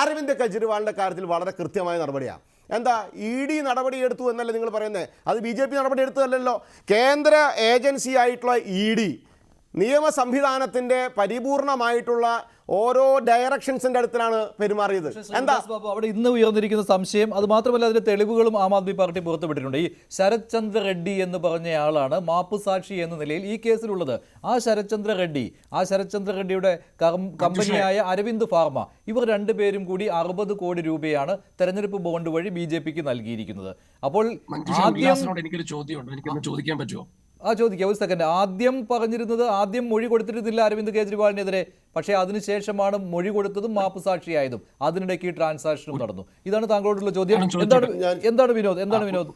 അരവിന്ദ് കെജ്രിവാളിൻ്റെ കാര്യത്തിൽ വളരെ കൃത്യമായ നടപടിയാണ്. എന്താ ED നടപടിയെടുത്തു എന്നല്ലേ നിങ്ങൾ പറയുന്നത്? അത് BJP നടപടിയെടുത്തതല്ലോ. കേന്ദ്ര ഏജൻസി ആയിട്ടുള്ള ED നിയമ സംവിധാനത്തിൻ്റെ പരിപൂർണമായിട്ടുള്ള ഓരോ ഡയറക്ഷൻസിൻ്റെ അടുത്തിലാണ് പെരുമാറിയത്. എന്താ അവിടെ ഇന്ന് ഉയർന്നിരിക്കുന്ന സംശയം? അത് മാത്രമല്ല, അതിന്റെ തെളിവുകളും ആം ആദ്മി പാർട്ടി പുറത്തുവിട്ടിട്ടുണ്ട്. ഈ ശരത് ചന്ദ്ര റെഡ്ഡി എന്ന് പറഞ്ഞയാളാണ് മാപ്പുസാക്ഷി എന്ന നിലയിൽ ഈ കേസിലുള്ളത്. ആ ശരത് ചന്ദ്ര റെഡ്ഡിയുടെ കമ്പനിയായ അരവിന്ദ് ഫാർമ, ഇവർ രണ്ടുപേരും കൂടി 60 കോടി രൂപയാണ് തെരഞ്ഞെടുപ്പ് ബോണ്ട് വഴി BJPക്ക് നൽകിയിരിക്കുന്നത്. അപ്പോൾ എനിക്കൊരു ചോദ്യമുണ്ട്, എനിക്കൊന്ന് ചോദിക്കാൻ പറ്റുമോ? ചോദിക്കാം, ഒരു സെക്കൻഡ്. ആദ്യം മൊഴി കൊടുത്തിരുന്നില്ല അരവിന്ദ് കെജ്രിവാളിനെതിരെ, പക്ഷേ അതിനുശേഷമാണ് മൊഴി കൊടുത്തതും മാപ്പുസാക്ഷിയായതും. അതിനിടയ്ക്ക് ഈ ട്രാൻസാക്ഷനും നടന്നു. ഇതാണ് താങ്കളോടുള്ള ചോദ്യം. എന്താണ് വിനോദ്?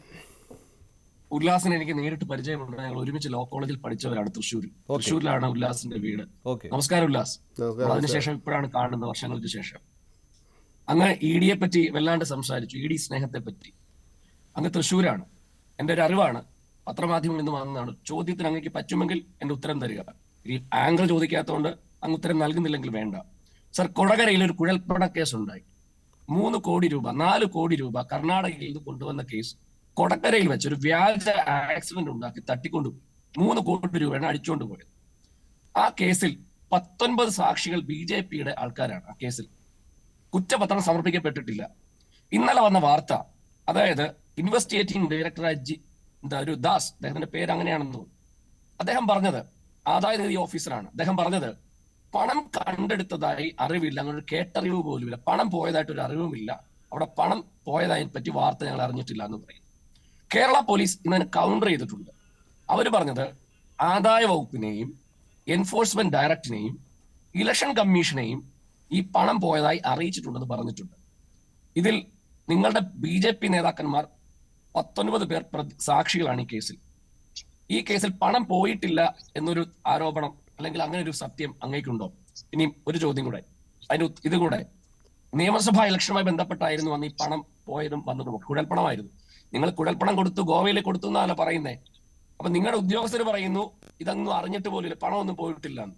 ഉല്ലാസിനെ എനിക്ക് നേരിട്ട് പരിചയമുണ്ട്. ഞങ്ങൾ ഒരുമിച്ച് ലോ കോളേജിൽ പഠിച്ചവരാണ്. തൃശ്ശൂരിലാണ് ഉല്ലാസിന്റെ വീട്. നമസ്കാരം ഉല്ലാസ്. അതിനുശേഷം ഇപ്പോഴാണ് കാണുന്നത്, വർഷങ്ങൾക്ക് ശേഷം. അങ്ങ് ED പറ്റി വല്ലാണ്ട് സംസാരിച്ചു, ED സ്നേഹത്തെ പറ്റി. അങ്ങ് തൃശ്ശൂരാണ്. എൻ്റെ ഒരു അറിവാണ്, പത്രമാധ്യമങ്ങളിൽ നിന്ന് വന്നതാണ്. ചോദ്യത്തിന് അങ്ങേക്ക് പറ്റുമെങ്കിൽ എൻ്റെ ഉത്തരം തരിക. ഈ ആംഗിൾ ചോദിക്കാത്തതുകൊണ്ട് അങ്ങ് ഉത്തരം നൽകുന്നില്ലെങ്കിൽ വേണ്ട. സർ, കൊടകരയിൽ ഒരു കുഴൽപ്പണ കേസ് ഉണ്ടായി. 3 കോടി രൂപ 4 കോടി രൂപ കർണാടകയിൽ നിന്ന് കൊണ്ടുവന്ന കേസ് കൊടകരയിൽ വെച്ച് ഒരു വ്യാജ ആക്സിഡന്റ് ഉണ്ടാക്കി തട്ടിക്കൊണ്ടുപോയി. 3 കോടി രൂപയാണ് അടിച്ചുകൊണ്ട് പോയത്. ആ കേസിൽ 19 സാക്ഷികൾ BJPയുടെ ആൾക്കാരാണ്. ആ കേസിൽ കുറ്റപത്രം സമർപ്പിക്കപ്പെട്ടിട്ടില്ല. ഇന്നലെ വന്ന വാർത്ത, അതായത് ഇൻവെസ്റ്റിഗേറ്റിംഗ് ഡയറക്ടറായ ഒരു ദാസ്, അദ്ദേഹത്തിന്റെ പേര് അങ്ങനെയാണെന്ന് തോന്നുന്നു, അദ്ദേഹം പറഞ്ഞത്, ആദായനികുതി ഓഫീസറാണ്, അദ്ദേഹം പറഞ്ഞത് പണം കണ്ടെടുത്തതായി അറിവില്ല, അങ്ങനെ ഒരു കേട്ടറിവ് പോലുമില്ല, പണം പോയതായിട്ട് ഒരു അറിവുമില്ല, അവിടെ പണം പോയതായി പറ്റി വാർത്ത ഞങ്ങൾ അറിഞ്ഞിട്ടില്ല എന്ന് പറയുന്നു. കേരള പോലീസ് ഇന്നലെ കൗണ്ടർ ചെയ്തിട്ടുണ്ട്. അവർ പറഞ്ഞത് ആദായ വകുപ്പിനെയും എൻഫോഴ്സ്മെന്റ് ഡയറക്ടറിനെയും ഇലക്ഷൻ കമ്മീഷനെയും ഈ പണം പോയതായി അറിയിച്ചിട്ടുണ്ടെന്ന് പറഞ്ഞിട്ടുണ്ട്. ഇതിൽ നിങ്ങളുടെ BJP നേതാക്കന്മാർ 19 പേർ സാക്ഷികളാണ് ഈ കേസിൽ. ഈ കേസിൽ പണം പോയിട്ടില്ല എന്നൊരു ആരോപണം അല്ലെങ്കിൽ അങ്ങനെ ഒരു സത്യം അങ്ങേക്കുണ്ടോ? ഇനി ഒരു ചോദ്യം കൂടെ, ഇതുകൂടെ, നിയമസഭാ ഇലക്ഷനുമായി ബന്ധപ്പെട്ടായിരുന്നു അന്ന് ഈ പണം പോയതും വന്നതും. കുഴൽപ്പണമായിരുന്നു. നിങ്ങൾ കുഴൽപ്പണം കൊടുത്തു, ഗോവയിൽ കൊടുത്തു എന്നല്ല പറയുന്നേ. അപ്പൊ നിങ്ങളുടെ ഉദ്യോഗസ്ഥർ പറയുന്നു ഇതൊന്നും അറിഞ്ഞിട്ട് പോലില്ല, പണമൊന്നും പോയിട്ടില്ല എന്ന്.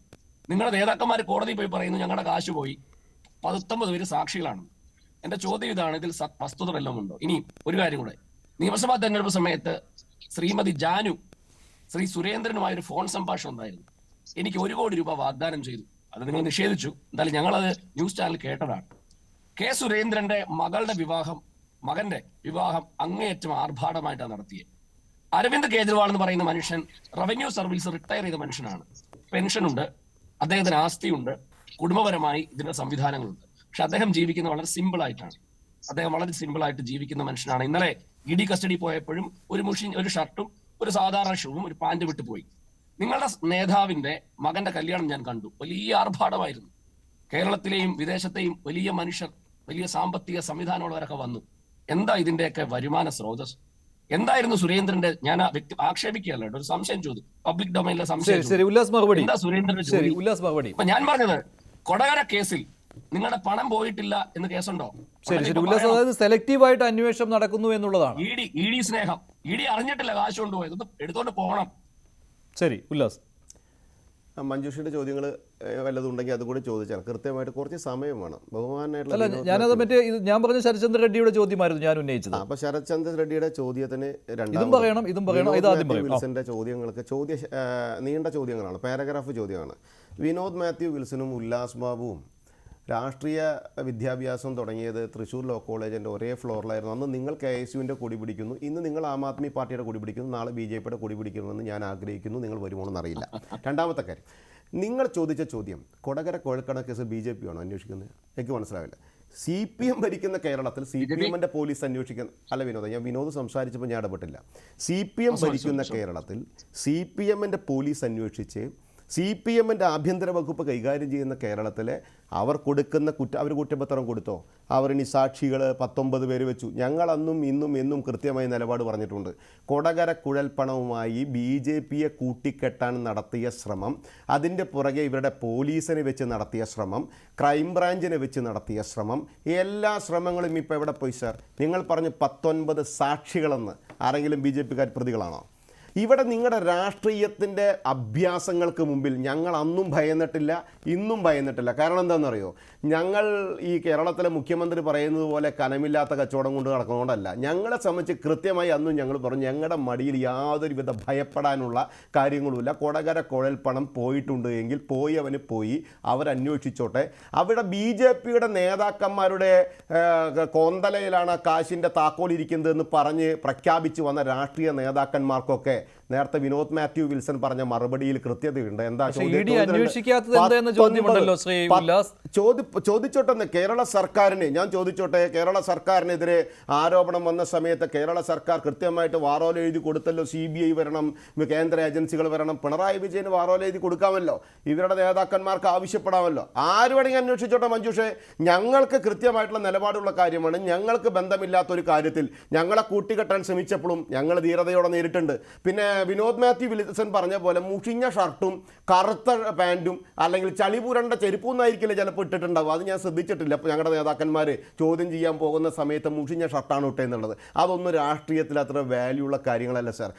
നിങ്ങളുടെ നേതാക്കന്മാർ കോടതിയിൽ പോയി പറയുന്നു ഞങ്ങളുടെ കാശ് പോയി. 19 പേര് സാക്ഷികളാണ്. എന്റെ ചോദ്യം ഇതാണ്, ഇതിൽ വസ്തുത വല്ലതും ഉണ്ടോ? ഇനി ഒരു കാര്യം കൂടെ, നിയമസഭാ തെരഞ്ഞെടുപ്പ് സമയത്ത് ശ്രീമതി ജാനു ശ്രീ സുരേന്ദ്രനുമായ ഒരു ഫോൺ സംഭാഷണം ഉണ്ടായിരുന്നു. എനിക്ക് 1 കോടി രൂപ വാഗ്ദാനം ചെയ്തു, അത് നിങ്ങൾ നിഷേധിച്ചു. എന്തായാലും ഞങ്ങളത് ന്യൂസ് ചാനൽ കേട്ടതാണ്. സുരേന്ദ്രന്റെ മകന്റെ വിവാഹം അങ്ങേയറ്റം ആർഭാടമായിട്ടാണ് നടത്തിയത്. അരവിന്ദ് കെജ്രിവാൾ എന്ന് പറയുന്ന മനുഷ്യൻ റവന്യൂ സർവീസ് റിട്ടയർ ചെയ്ത മനുഷ്യനാണ്. പെൻഷനുണ്ട്, അദ്ദേഹത്തിന് ആസ്തിയുണ്ട്, കുടുംബപരമായി ഇതിന്റെ സംവിധാനങ്ങളുണ്ട്. പക്ഷെ അദ്ദേഹം ജീവിക്കുന്ന വളരെ സിമ്പിൾ ആയിട്ട് ജീവിക്കുന്ന മനുഷ്യനാണ്. ഇന്നലെ ED കസ്റ്റഡി പോയപ്പോഴും ഒരു ഷർട്ടും ഒരു സാധാരണ ഷൂവും ഒരു പാൻറ് വിട്ടു പോയി. നിങ്ങളുടെ നേതാവിന്റെ മകന്റെ കല്യാണം ഞാൻ കണ്ടു. വലിയ ആർഭാടമായിരുന്നു. കേരളത്തിലെയും വിദേശത്തെയും വലിയ മനുഷ്യർ, വലിയ സാമ്പത്തിക സംവിധാനമുള്ളവരൊക്കെ വന്നു. എന്താ ഇതിന്റെയൊക്കെ വരുമാന സ്രോതസ്? എന്തായിരുന്നു സുരേന്ദ്രന്റെ? ഞാൻ ആക്ഷേപിക്കുകയല്ല, ഒരു സംശയം ചോദിച്ചു, പബ്ലിക് ഡൊമൈനിലെ സംശയം. എന്താ സുരേന്ദ്രന്റെ? അപ്പൊ ഞാൻ പറഞ്ഞത്, കൊടകര കേസിൽ നിങ്ങളുടെ പണം പോയിട്ടില്ല എന്ന് കേസുണ്ടോ? സെലക്റ്റീവായിട്ട് അന്വേഷണം നടക്കുന്നു എന്നുള്ളതാണ്. ED സ്നേഹം, ED അറിഞ്ഞിട്ടില്ല കാശ് കൊണ്ടുപോയത്, എടുത്തോണ്ട് പോകണം. ശരി, ഉല്ലാസ്. മഞ്ജുഷിയുടെ ചോദ്യങ്ങൾ വല്ലതും ഉണ്ടെങ്കിൽ അതുകൂടി ചോദിച്ചാൽ കൃത്യമായിട്ട് കുറച്ച് സമയം വേണം. ബഹുമാനായിട്ടുള്ള ഞാൻ പറഞ്ഞ ശരത് ചന്ദ്ര റെഡ്ഡിയുടെ ചോദ്യമായിരുന്നു ഞാൻ ഉന്നയിച്ചത്. അപ്പൊ ശരത് ചന്ദ്ര റെഡ്ഡിയുടെ ചോദ്യത്തിന് വിൽസന്റെ ചോദ്യങ്ങൾക്ക് നീണ്ട ചോദ്യങ്ങളാണ്, പാരഗ്രാഫ് ചോദ്യമാണ്. വിനോദ് മാത്യു വിൽസനും ഉല്ലാസ് ബാബുവും രാഷ്ട്രീയ വിദ്യാഭ്യാസം തുടങ്ങിയത് തൃശ്ശൂർ ലോ കോളേജിൻ്റെ ഒരേ ഫ്ലോറിലായിരുന്നു. അന്ന് നിങ്ങൾ KSUവിൻ്റെ കൊടി പിടിക്കുന്നു, ഇന്ന് നിങ്ങൾ ആം ആദ്മി പാർട്ടിയുടെ കൊടി പിടിക്കുന്നു, നാളെ BJPയുടെ കൊടി പിടിക്കണമെന്ന് ഞാൻ ആഗ്രഹിക്കുന്നു. നിങ്ങൾ വരുമോണെന്ന് അറിയില്ല. രണ്ടാമത്തെ കാര്യം, നിങ്ങൾ ചോദിച്ച ചോദ്യം, കൊടകര കുഴൽപ്പണ കേസ് BJP ആണോ അന്വേഷിക്കുന്നത്? എനിക്ക് മനസ്സിലാവില്ല. CPM ഭരിക്കുന്ന കേരളത്തിൽ CPMൻ്റെ പോലീസ് അന്വേഷിക്കുന്ന അല്ല വിനോദ്, വിനോദ് സംസാരിച്ചപ്പോൾ ഞാൻ ഇടപെട്ടില്ല. CPM ഭരിക്കുന്ന കേരളത്തിൽ CPMൻ്റെ പോലീസ് അന്വേഷിച്ച് CPMൻ്റെ ആഭ്യന്തര വകുപ്പ് കൈകാര്യം ചെയ്യുന്ന കേരളത്തിലെ അവർ കുറ്റപത്രം കൊടുത്തോ? അവരിനി സാക്ഷികൾ 19 പേര് വെച്ചു. ഞങ്ങളന്നും എന്നും കൃത്യമായി നിലപാട് പറഞ്ഞിട്ടുണ്ട്. കൊടകര കുഴൽപ്പണവുമായി BJPയെ കൂട്ടിക്കെട്ടാൻ നടത്തിയ ശ്രമം, അതിൻ്റെ പുറകെ ഇവരുടെ പോലീസിനെ വെച്ച് നടത്തിയ ശ്രമം, ക്രൈംബ്രാഞ്ചിനെ വെച്ച് നടത്തിയ ശ്രമം, എല്ലാ ശ്രമങ്ങളും ഇപ്പോൾ എവിടെ പോയി സാർ? നിങ്ങൾ പറഞ്ഞു 19 സാക്ഷികളെന്ന്. ആരെങ്കിലും BJPക്കാർ പ്രതികളാണോ? ഇവിടെ നിങ്ങളുടെ രാഷ്ട്രീയത്തിൻ്റെ അഭ്യാസങ്ങൾക്ക് മുമ്പിൽ ഞങ്ങൾ അന്നും ഭയന്നിട്ടില്ല, ഇന്നും ഭയന്നിട്ടില്ല. കാരണം എന്താണെന്നറിയോ, ഞങ്ങൾ ഈ കേരളത്തിലെ മുഖ്യമന്ത്രി പറയുന്നത് പോലെ കനമില്ലാത്ത കച്ചവടം കൊണ്ട് നടക്കുന്നതുകൊണ്ടല്ല. ഞങ്ങളെ സംബന്ധിച്ച് കൃത്യമായി അന്നും ഞങ്ങൾ പറഞ്ഞു, ഞങ്ങളുടെ മടിയിൽ യാതൊരുവിധ ഭയപ്പെടാനുള്ള കാര്യങ്ങളുമില്ല. കൊടകര കുഴൽ പണം പോയിട്ടുണ്ട് എങ്കിൽ പോയവന് പോയി, അവരന്വേഷിച്ചോട്ടെ. അവിടെ BJPയുടെ നേതാക്കന്മാരുടെ കോന്തലയിലാണ് കാശിൻ്റെ താക്കോൽ ഇരിക്കുന്നതെന്ന് പറഞ്ഞ് പ്രഖ്യാപിച്ച് വന്ന രാഷ്ട്രീയ നേതാക്കന്മാർക്കൊക്കെ നേരത്തെ വിനോദ് മാത്യു വിൽസൺ പറഞ്ഞ മറുപടിയിൽ കൃത്യതയുണ്ട്. എന്താ ചോദിച്ചോട്ടെ, കേരള സർക്കാരിന് ഞാൻ ചോദിച്ചോട്ടെ, കേരള സർക്കാരിനെതിരെ ആരോപണം വന്ന സമയത്ത് കേരള സർക്കാർ കൃത്യമായിട്ട് വാറോല എഴുതി കൊടുത്തല്ലോ. CBI വരണം, കേന്ദ്ര ഏജൻസികൾ വരണം. പിണറായി വിജയന് വാറോല എഴുതി കൊടുക്കാമല്ലോ, ഇവരുടെ നേതാക്കന്മാർക്ക് ആവശ്യപ്പെടാമല്ലോ. ആര് വേണമെങ്കിൽ അന്വേഷിച്ചോട്ടെ മഞ്ജുഷേ. ഞങ്ങൾക്ക് കൃത്യമായിട്ടുള്ള നിലപാടുള്ള കാര്യമാണ്. ഞങ്ങൾക്ക് ബന്ധമില്ലാത്തൊരു കാര്യത്തിൽ ഞങ്ങളെ കൂട്ടിക്കെട്ടാൻ ശ്രമിച്ചപ്പോഴും ഞങ്ങൾ ധീരതയോടെ നേരിട്ടുണ്ട്. പിന്നെ വിനോദ് മാത്യു വിൽസൺ പറഞ്ഞ പോലെ മുഷിഞ്ഞ ഷർട്ടും കറുത്ത പാൻറ്റും അല്ലെങ്കിൽ ചളിപുരണ്ട ചെരുപ്പൊന്നായിരിക്കില്ല ചിലപ്പോൾ ഇട്ടിട്ടുണ്ടാവും. അത് ഞാൻ ശ്രദ്ധിച്ചിട്ടില്ല. അപ്പോൾ ഞങ്ങളുടെ നേതാക്കന്മാർ ചോദ്യം ചെയ്യാൻ പോകുന്ന സമയത്ത് മുഷിഞ്ഞ ഷർട്ടാണ് ഇട്ടെന്നുള്ളത് അതൊന്നും രാഷ്ട്രീയത്തിൽ അത്ര വാല്യൂ ഉള്ള കാര്യങ്ങളല്ല സാർ.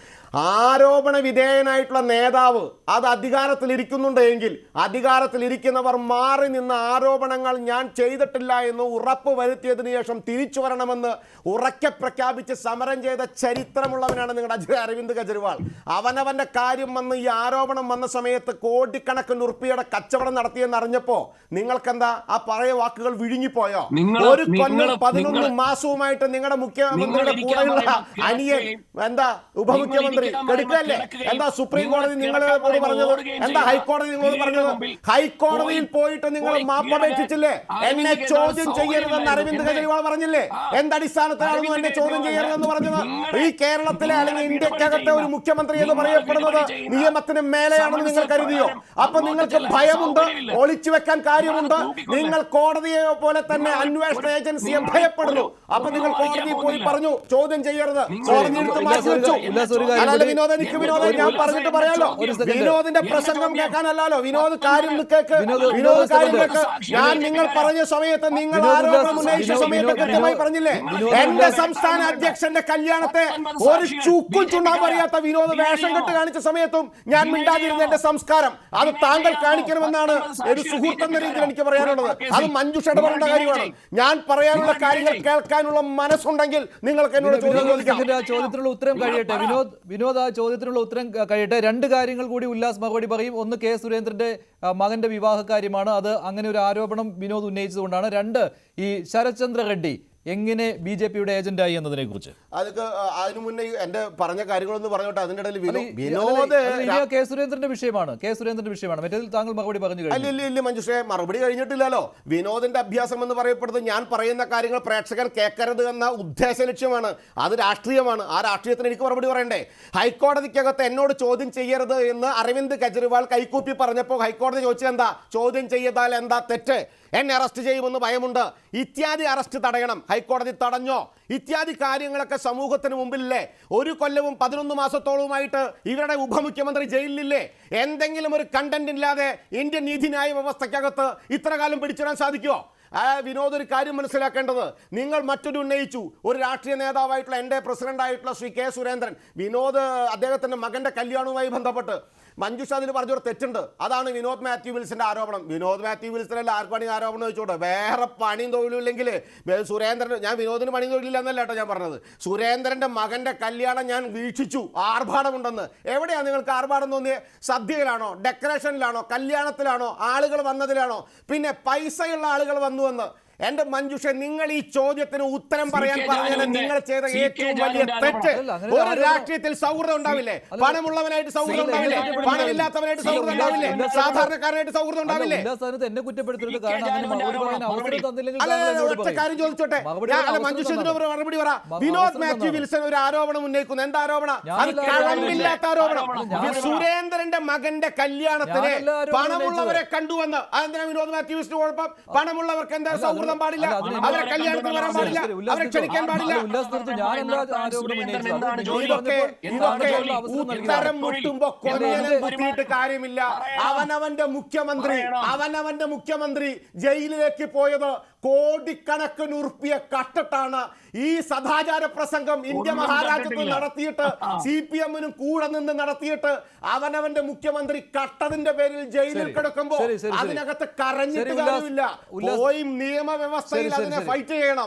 ആരോപണ വിധേയനായിട്ടുള്ള നേതാവ് അത് അധികാരത്തിലിരിക്കുന്നുണ്ട് എങ്കിൽ അധികാരത്തിലിരിക്കുന്നവർ മാറി നിന്ന് ആരോപണങ്ങൾ ഞാൻ ചെയ്തിട്ടില്ല എന്ന് ഉറപ്പ് വരുത്തിയതിനു ശേഷം തിരിച്ചു വരണമെന്ന് ഉറക്കെ പ്രഖ്യാപിച്ച് സമരം ചെയ്ത ചരിത്രമുള്ളവനാണ് നിങ്ങളുടെ അരവിന്ദ് കെജ്രിവാൾ. അവനവന്റെ കാര്യം വന്ന് ഈ ആരോപണം വന്ന സമയത്ത് കോടിക്കണക്കിന് ഉറുപ്പിയുടെ കച്ചവടം നടത്തിയെന്ന് അറിഞ്ഞപ്പോ നിങ്ങൾക്കെന്താ ആ പഴയ വാക്കുകൾ വിഴുങ്ങിപ്പോയോ? ഒരു കൊല്ലം 11 മാസവുമായിട്ട് നിങ്ങളുടെ മുഖ്യമന്ത്രിയുടെ കൂടെയുള്ള അനിയൻ എന്താ ഉപമുഖ്യമന്ത്രി കെടുക്കല്ലേ? എന്താ സുപ്രീം കോടതി നിങ്ങളോട് പറഞ്ഞത്? എന്താ ഹൈക്കോടതി നിങ്ങളോട് പറഞ്ഞത്? ഹൈക്കോടതിയിൽ പോയിട്ട് നിങ്ങൾ മാപ്പപേക്ഷിച്ചില്ലേ? എന്നെ ചോദ്യം ചെയ്യരുതെന്ന് അരവിന്ദ് കെജ്രിവാൾ പറഞ്ഞില്ലേ? എന്തടിസ്ഥാനത്തിലാണെന്ന് എന്നെ ചോദ്യം ചെയ്യരുതെന്ന് പറഞ്ഞത്? ഈ കേരളത്തിലെ അല്ലെങ്കിൽ ഇന്ത്യക്കകത്തെ ഒരു മുഖ്യമന്ത്രി എന്ന് പറയപ്പെടുന്നത് നിയമത്തിന് മേലെയാണെന്ന് നിങ്ങൾ കരുതിയോ? അപ്പൊ നിങ്ങൾക്ക് ഭയമുണ്ട്, ഒളിച്ചു വെക്കാൻ കാര്യമുണ്ട്. നിങ്ങൾ കോടതിയെ പോലെ തന്നെ അന്വേഷണ ഏജൻസിയെ ഭയപ്പെടുന്നു. അപ്പൊ നിങ്ങൾ കോടതിയിൽ പോയി പറഞ്ഞു ചോദ്യം ചെയ്യരുത്, കോടതി എടുത്ത് മാറ്റി വെച്ചു. അല്ലാതെ വിനോദ് ഞാൻ പറഞ്ഞിട്ട് പറയാലോ, വിനോദിന്റെ പ്രസംഗം കേൾക്കാനല്ലോ. വിനോദ് കാര്യം കേൾക്ക്, വിനോദ് കാര്യം കേൾക്ക്. ഞാൻ നിങ്ങൾ പറഞ്ഞ സമയത്ത്, നിങ്ങൾ ആരോപണം ഉന്നയിച്ച സമയത്ത് കൃത്യമായി പറഞ്ഞില്ലേ, എന്റെ സംസ്ഥാന അധ്യക്ഷന്റെ കല്യാണത്തെ ഒരു ചുക്കും ചുണ്ണാൻ അറിയാത്ത വിനോദ് വേഷം കെട്ട് കാണിച്ച സമയത്തും ഞാൻ മിണ്ടാതിരുന്ന എന്റെ സംസ്കാരം അത് താങ്കൾ കാണിക്കണമെന്നാണ് ഒരു സുഹൃത്ത് എന്ന രീതിയിൽ എനിക്ക് പറയാനുള്ളത്. അത് മഞ്ജുഷ ഇടപെടേണ്ട കാര്യമാണ്. ഞാൻ പറയാനുള്ള കാര്യങ്ങൾ കേൾക്കാനുള്ള മനസ്സുണ്ടെങ്കിൽ നിങ്ങൾക്ക് എന്നോട് ചോദ്യത്തിനുള്ള ഉത്തരം കഴിയട്ടെ. വിനോദ് ആ ചോദ്യത്തിനുള്ള ഉത്തരം കഴിയട്ടെ. രണ്ട് കാര്യങ്ങൾ കൂടി ഉല്ലാസ് മറുപടി പറയും. ഒന്ന്, കെ സുരേന്ദ്രന്റെ മകന്റെ വിവാഹ കാര്യമാണ്. അത് അങ്ങനെ ഒരു ആരോപണം വിനോദ് ഉന്നയിച്ചതുകൊണ്ടാണ്. രണ്ട്, ഈ ശരത്ചന്ദ്ര റെഡ്ഡി എങ്ങനെ BJPയുടെ ഏജന്റായി എന്നതിനെ കുറിച്ച് അതൊക്കെ അതിനു മുന്നേ എന്റെ പറഞ്ഞ കാര്യങ്ങളൊന്ന് പറഞ്ഞോട്ടെ. അതിന്റെ ഇടയിൽ വിനോദ് കെ സുരേന്ദ്രന്റെ വിഷയമാണ്. മറ്റേതിൽ താങ്കൾ മറുപടി പറഞ്ഞു കഴിഞ്ഞു. ഇല്ല മഞ്ജുഷേ, മറുപടി കഴിഞ്ഞിട്ടില്ലല്ലോ. വിനോദിന്റെ അഭ്യാസം എന്ന് പറയപ്പെടുന്നത് ഞാൻ പറയുന്ന കാര്യങ്ങൾ പ്രേക്ഷകർ കേൾക്കരുത് എന്ന ഉദ്ദേശ ലക്ഷ്യമാണ്. അത് രാഷ്ട്രീയമാണ്. ആ രാഷ്ട്രീയത്തിന് എനിക്ക് മറുപടി പറയണ്ടേ? ഹൈക്കോടതിക്കകത്ത് എന്നോട് ചോദ്യം ചെയ്യരുത് എന്ന് അരവിന്ദ് കെജ്രിവാൾ കൈക്കൂപ്പി പറഞ്ഞപ്പോൾ ഹൈക്കോടതി ചോദിച്ചത് എന്താ? ചോദ്യം ചെയ്താൽ എന്താ തെറ്റ്? എന്നെ അറസ്റ്റ് ചെയ്യുമെന്ന് ഭയമുണ്ട്, ഇത്യാദി അറസ്റ്റ് തടയണം. ഹൈക്കോടതി തടഞ്ഞോ? ഇത്യാദി കാര്യങ്ങളൊക്കെ സമൂഹത്തിന് മുമ്പിലില്ലേ? 1 കൊല്ലവും 11 മാസത്തോളവുമായിട്ട് ഇവരുടെ ഉപമുഖ്യമന്ത്രി ജയിലിലില്ലേ? എന്തെങ്കിലും ഒരു കണ്ടന്റ് ഇല്ലാതെ ഇന്ത്യൻ നീതിന്യായ വ്യവസ്ഥയ്ക്കകത്ത് ഇത്ര കാലം പിടിച്ചിടാൻ സാധിക്കുമോ? വിനോദ് ഒരു കാര്യം മനസ്സിലാക്കേണ്ടത്, നിങ്ങൾ മറ്റൊരു ഉന്നയിച്ചു, ഒരു രാഷ്ട്രീയ നേതാവായിട്ടുള്ള എൻ്റെ പ്രസിഡന്റായിട്ടുള്ള ശ്രീ കെ സുരേന്ദ്രൻ, വിനോദ് അദ്ദേഹത്തിൻ്റെ മകൻ്റെ കല്യാണവുമായി ബന്ധപ്പെട്ട് മഞ്ജുഷ അതിൽ പറഞ്ഞൊരു തെറ്റുണ്ട്. അതാണ് വിനോദ് മാത്യു വിൽസന്റെ ആരോപണം. വിനോദ് മാത്യു വിൽസനല്ല ആർക്ക് പണി ആരോപണം വെച്ചോട്ടെ. വേറെ പണിയും തൊഴിലും ഇല്ലെങ്കിൽ സുരേന്ദ്രൻ, ഞാൻ വിനോദിന് പണി തൊഴിലില്ല എന്നല്ല കേട്ടോ ഞാൻ പറഞ്ഞത്. സുരേന്ദ്രന്റെ മകന്റെ കല്യാണം ഞാൻ വീക്ഷിച്ചു, ആർഭാടമുണ്ടെന്ന്. എവിടെയാണ് നിങ്ങൾക്ക് ആർഭാടം തോന്നിയത്? സദ്യയിലാണോ, ഡെക്കറേഷനിലാണോ, കല്യാണത്തിലാണോ, ആളുകൾ വന്നതിലാണോ? പിന്നെ പൈസയുള്ള ആളുകൾ വന്നുവെന്ന്. എന്റെ മഞ്ജുഷ, നിങ്ങൾ ഈ ചോദ്യത്തിന് ഉത്തരം പറയാൻ പറഞ്ഞാൽ നിങ്ങൾ ചെയ്ത ഏറ്റവും വലിയ തെറ്റ്. ഒരു രാഷ്ട്രീയത്തിൽ സൗഹൃദം ഉണ്ടാവില്ലേ? പണമുള്ളവനായിട്ട് സൗഹൃദം ഉണ്ടാവില്ലേ? പണമില്ലാത്തവനായിട്ട് സൗഹൃദം ഉണ്ടാവില്ലേ? സാധാരണക്കാരനായിട്ട് സൗഹൃദം ഉണ്ടാവില്ലേ? ഒറ്റ കാര്യം ചോദിച്ചോട്ടെ, മഞ്ജുഷ ഇതിനൊരു മറുപടി പറ. വിനോദ് മാത്യു വിൽസൺ ഒരു ആരോപണം ഉന്നയിക്കുന്നു. എന്താ ആരോപണം? അത് കഴമ്പില്ലാത്ത ആരോപണം. സുരേന്ദ്രന്റെ മകന്റെ കല്യാണത്തിന് പണമുള്ളവരെ കണ്ടുവന്ന്. അതെന്തിനാ വിനോദ് മാത്യു വിൽസൺ കുഴപ്പം? പണമുള്ളവർക്ക് എന്താ സൗഹൃദം പാടില്ല, അവരെ കല്യാണത്തിന് വരാൻ പാടില്ല, അവരെ ക്ഷണിക്കാൻ പാടില്ല. ഉത്തരം മുട്ടുമ്പോ കൊല്ലനെ കുത്തിയിട്ട് കാര്യമില്ല. അവനവന്റെ മുഖ്യമന്ത്രി ജയിലിലേക്ക് പോയത് കോടിക്കണക്കിന് ഉറുപ്പിക കട്ടിട്ടാണ് ഈ സദാചാര പ്രസംഗം ഇന്ത്യ മഹാരാജ്യത്ത് നടത്തിയിട്ട് CPM-നും കൂടെ നിന്ന് നടത്തിയിട്ട് അവനവന്റെ മുഖ്യമന്ത്രി കട്ടതിന്റെ പേരിൽ ജയിലിൽ കിടക്കുമ്പോൾ അതിനകത്ത് കരഞ്ഞിട്ട് കാര്യമില്ല. പോയി നിയമവ്യവസ്ഥയിൽ അതിനെ ഫൈറ്റ് ചെയ്യണം.